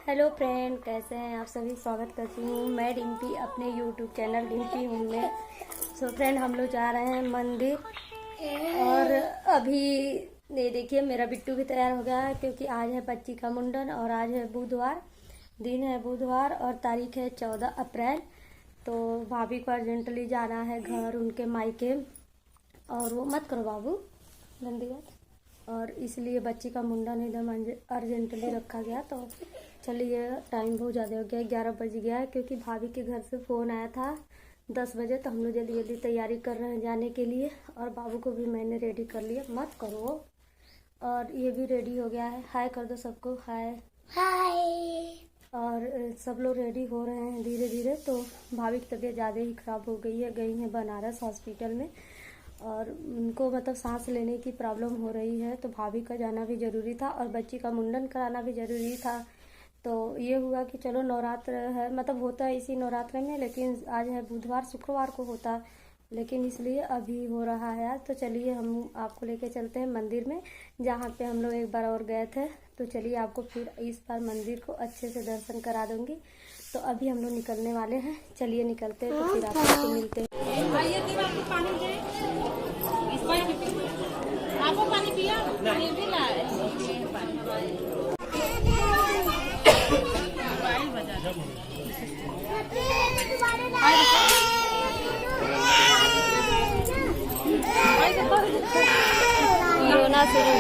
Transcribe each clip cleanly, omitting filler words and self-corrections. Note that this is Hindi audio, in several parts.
हेलो फ्रेंड, कैसे हैं आप सभी। स्वागत करती हूँ मैं डिम्पी अपने यूट्यूब चैनल डिम्पी होम में। सो फ्रेंड, हम लोग जा रहे हैं मंदिर। और अभी ये देखिए, मेरा बिट्टू भी तैयार हो गया है क्योंकि आज है बच्ची का मुंडन और आज है बुधवार। दिन है बुधवार और तारीख है 14 अप्रैल। तो भाभी को अर्जेंटली जाना है घर उनके मायके। और वो मत करो बाबू, गंदी बात। और इसलिए बच्ची का मुंडन एकदम अर्जेंटली रखा गया। तो चलिए, टाइम बहुत ज़्यादा हो गया, 11 बज गया है क्योंकि भाभी के घर से फ़ोन आया था 10 बजे। तो हम लोग जल्दी जल्दी तैयारी कर रहे हैं जाने के लिए। और बाबू को भी मैंने रेडी कर लिया, मत करो। और ये भी रेडी हो गया है। हाय कर दो सबको, हाय हाय। और सब लोग रेडी हो रहे हैं धीरे धीरे। तो भाभी की तबीयत ज़्यादा ही ख़राब हो गई है, गई हैं बनारस हॉस्पिटल में। और उनको मतलब सांस लेने की प्रॉब्लम हो रही है। तो भाभी का जाना भी ज़रूरी था और बच्ची का मुंडन कराना भी ज़रूरी था। तो ये हुआ कि चलो, नवरात्र है, मतलब होता है इसी नवरात्र में, लेकिन आज है बुधवार, शुक्रवार को होता, लेकिन इसलिए अभी हो रहा है आज। तो चलिए, हम आपको लेके चलते हैं मंदिर में, जहाँ पे हम लोग एक बार और गए थे। तो चलिए, आपको फिर इस बार मंदिर को अच्छे से दर्शन करा दूँगी। तो अभी हम लोग निकलने वाले हैं, चलिए निकलते हैं। तो फिर आपको मिलते हैं। आपको पानी पिया? ये भी ला रोना शुरू।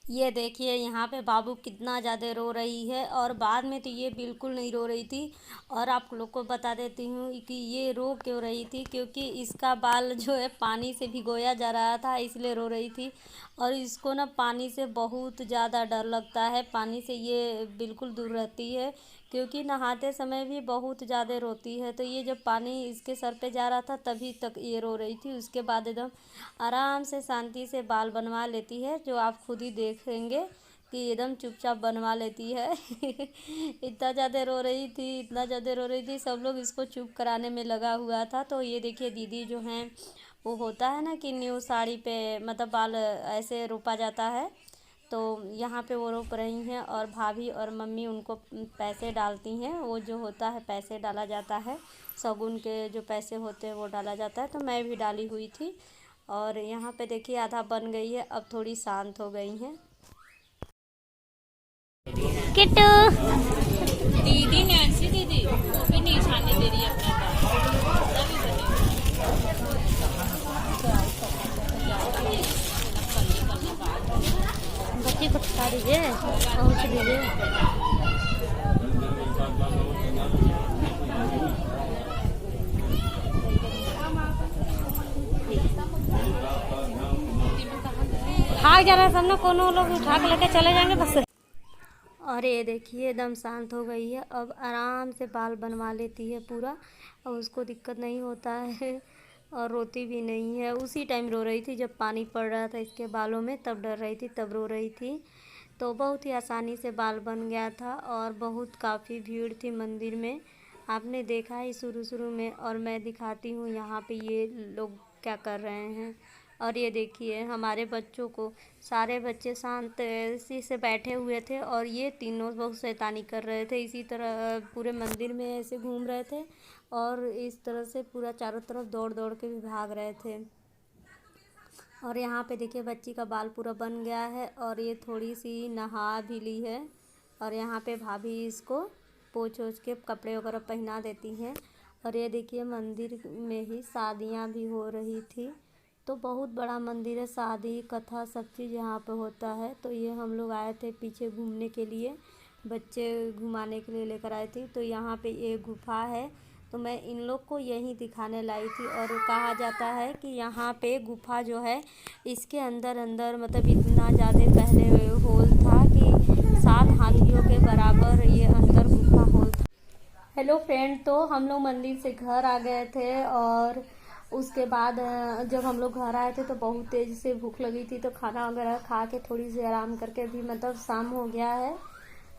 ये देखिए, यहाँ पे बाबू कितना ज़्यादा रो रही है। और बाद में तो ये बिल्कुल नहीं रो रही थी। और आप लोग को बता देती हूँ कि ये रो क्यों रही थी, क्योंकि इसका बाल जो है पानी से भिगोया जा रहा था, इसलिए रो रही थी। और इसको ना पानी से बहुत ज़्यादा डर लगता है, पानी से ये बिल्कुल दूर रहती है, क्योंकि नहाते समय भी बहुत ज़्यादा रोती है। तो ये जब पानी इसके सर पे जा रहा था तभी तक ये रो रही थी। उसके बाद एकदम आराम से शांति से बाल बनवा लेती है, जो आप खुद ही देखेंगे कि एकदम चुपचाप बनवा लेती है। इतना ज़्यादा रो रही थी, इतना ज़्यादा रो रही थी, सब लोग इसको चुप कराने में लगा हुआ था। तो ये देखिए, दीदी जो हैं, वो होता है ना कि न्यू साड़ी पे मतलब बाल ऐसे रोपा जाता है, तो यहाँ पे वो रोप रही हैं। और भाभी और मम्मी उनको पैसे डालती हैं। वो जो होता है, पैसे डाला जाता है, शगुन के जो पैसे होते हैं वो डाला जाता है। तो मैं भी डाली हुई थी। और यहाँ पे देखिए, आधा बन गई है, अब थोड़ी शांत हो गई हैं। किट्टू दीदी नैन्सी दीदी वो भी निशानी दे रही है अपना बच्ची को ठुका दीजिए, पहुँच दीजिए। भाग जा रहा है सब लोग, कोनो लोग उठा के लेके चले जाएंगे बस। और ये देखिए, एकदम शांत हो गई है, अब आराम से बाल बनवा लेती है पूरा। और उसको दिक्कत नहीं होता है और रोती भी नहीं है। उसी टाइम रो रही थी जब पानी पड़ रहा था इसके बालों में, तब डर रही थी, तब रो रही थी। तो बहुत ही आसानी से बाल बन गया था। और बहुत काफ़ी भीड़ थी मंदिर में, आपने देखा ही शुरू शुरू में। और मैं दिखाती हूँ यहाँ पे ये लोग क्या कर रहे हैं। और ये देखिए, हमारे बच्चों को, सारे बच्चे शांत इसी से बैठे हुए थे और ये तीनों बहुत शैतानी कर रहे थे। इसी तरह पूरे मंदिर में ऐसे घूम रहे थे और इस तरह से पूरा चारों तरफ दौड़ दौड़ के भी भाग रहे थे। और यहाँ पे देखिए, बच्ची का बाल पूरा बन गया है और ये थोड़ी सी नहा भी ली है। और यहाँ पे भाभी इसको पोंछ ओछ के कपड़े वगैरह पहना देती हैं। और ये देखिए, मंदिर में ही शादियाँ भी हो रही थी। तो बहुत बड़ा मंदिर है, शादी कथा सब चीज़ यहाँ पे होता है। तो ये हम लोग आए थे पीछे घूमने के लिए, बच्चे घुमाने के लिए लेकर आए थे। तो यहाँ पे एक गुफा है, तो मैं इन लोग को यहीं दिखाने लाई थी। और कहा जाता है कि यहाँ पे गुफा जो है, इसके अंदर अंदर मतलब इतना ज़्यादा पहले होल था कि 7 हाथियों के बराबर ये अंदर गुफा होल था। हेलो फ्रेंड, तो हम लोग मंदिर से घर आ गए थे। और उसके बाद जब हम लोग घर आए थे तो बहुत तेज़ से भूख लगी थी, तो खाना वगैरह खा के थोड़ी सी आराम करके भी मतलब शाम हो गया है।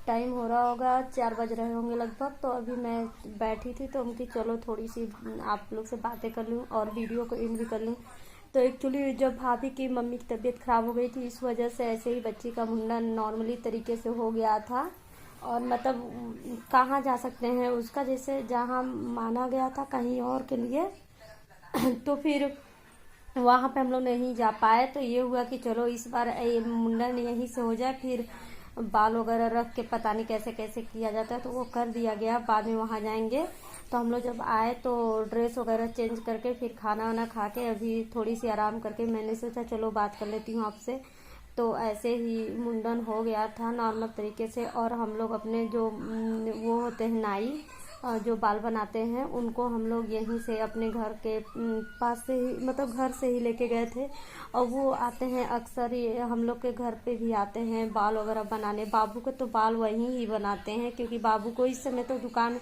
टाइम हो रहा होगा, 4 बज रहे होंगे लगभग। तो अभी मैं बैठी थी तो उनकी चलो थोड़ी सी आप लोग से बातें कर लूँ और वीडियो को एंड भी कर लूँ। तो एक्चुअली जब भाभी की मम्मी की तबीयत ख़राब हो गई थी, इस वजह से ऐसे ही बच्ची का मुंडन नॉर्मली तरीके से हो गया था। और मतलब कहाँ जा सकते हैं उसका, जैसे जहाँ माना गया था कहीं और के लिए तो फिर वहाँ पे हम लोग नहीं जा पाए। तो ये हुआ कि चलो इस बार ये मुंडन यहीं से हो जाए, फिर बाल वगैरह रख के पता नहीं कैसे कैसे किया जाता है तो वो कर दिया गया, बाद में वहाँ जाएंगे। तो हम लोग जब आए तो ड्रेस वगैरह चेंज करके फिर खाना वाना खा के अभी थोड़ी सी आराम करके मैंने सोचा चलो बात कर लेती हूँ आपसे। तो ऐसे ही मुंडन हो गया था नॉर्मल तरीके से। और हम लोग अपने जो वो होते हैं नाई जो बाल बनाते हैं उनको हम लोग यहीं से अपने घर के पास से ही मतलब घर से ही लेके गए थे। और वो आते हैं अक्सर ये हम लोग के घर पे भी आते हैं बाल वगैरह बनाने। बाबू के तो बाल वहीं ही बनाते हैं क्योंकि बाबू को इस समय तो दुकान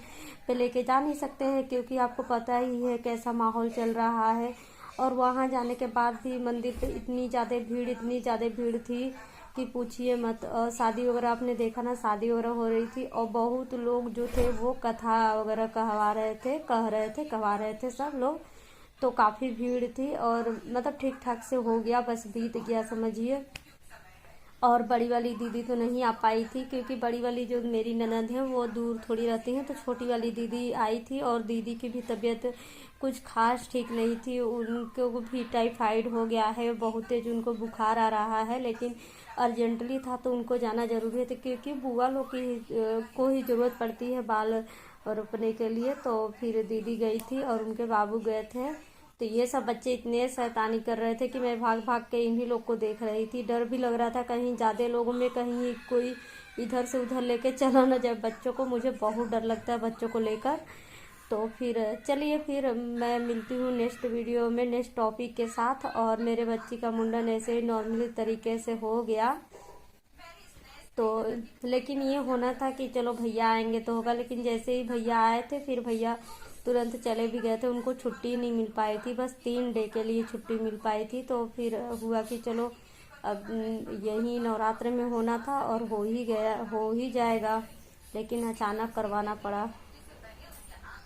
पे लेके जा नहीं सकते हैं क्योंकि आपको पता ही है कैसा माहौल चल रहा है। और वहाँ जाने के बाद भी मंदिर पे इतनी ज़्यादा भीड़ थी कि पूछिए मत। शादी वगैरह आपने देखा ना, शादी वगैरह हो रही थी और बहुत लोग जो थे वो कथा वगैरह कहवा रहे थे सब लोग। तो काफ़ी भीड़ थी और मतलब ठीक ठाक से हो गया, बस बीत गया समझिए। और बड़ी वाली दीदी तो नहीं आ पाई थी क्योंकि बड़ी वाली जो मेरी ननद है वो दूर थोड़ी रहती हैं। तो छोटी वाली दीदी आई थी और दीदी की भी तबीयत कुछ खास ठीक नहीं थी, उनको भी टाइफाइड हो गया है, बहुत तेज उनको बुखार आ रहा है। लेकिन अर्जेंटली था तो उनको जाना जरूरी था क्योंकि बुआ लोग को ही ज़रूरत पड़ती है बाल रोपने के लिए। तो फिर दीदी गई थी और उनके बाबू गए थे। तो ये सब बच्चे इतने शैतानी कर रहे थे कि मैं भाग भाग के इन्हीं लोग को देख रही थी। डर भी लग रहा था कहीं ज़्यादा लोगों में कहीं कोई इधर से उधर लेके चला ना जाए बच्चों को। मुझे बहुत डर लगता है बच्चों को लेकर। तो फिर चलिए फिर मैं मिलती हूँ नेक्स्ट वीडियो में नेक्स्ट टॉपिक के साथ। और मेरे बच्ची का मुंडन ऐसे ही नॉर्मली तरीके से हो गया। तो लेकिन ये होना था कि चलो भैया आएंगे तो होगा, लेकिन जैसे ही भैया आए थे फिर भैया तुरंत चले भी गए थे, उनको छुट्टी नहीं मिल पाई थी, बस 3 डे के लिए छुट्टी मिल पाई थी। तो फिर हुआ कि चलो अब यही नवरात्र में होना था और हो ही जाएगा, लेकिन अचानक करवाना पड़ा।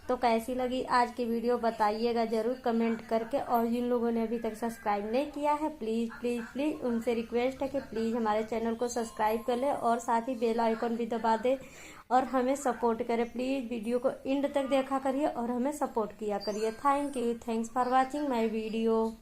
तो कैसी लगी आज की वीडियो बताइएगा ज़रूर कमेंट करके। और जिन लोगों ने अभी तक सब्सक्राइब नहीं किया है प्लीज़ प्लीज़ प्लीज़ उनसे रिक्वेस्ट है कि प्लीज़ हमारे चैनल को सब्सक्राइब कर ले और साथ ही बेल आइकन भी दबा दे और हमें सपोर्ट करें। प्लीज़ वीडियो को एंड तक देखा करिए और हमें सपोर्ट किया करिए। Thank you, thanks for watching my video.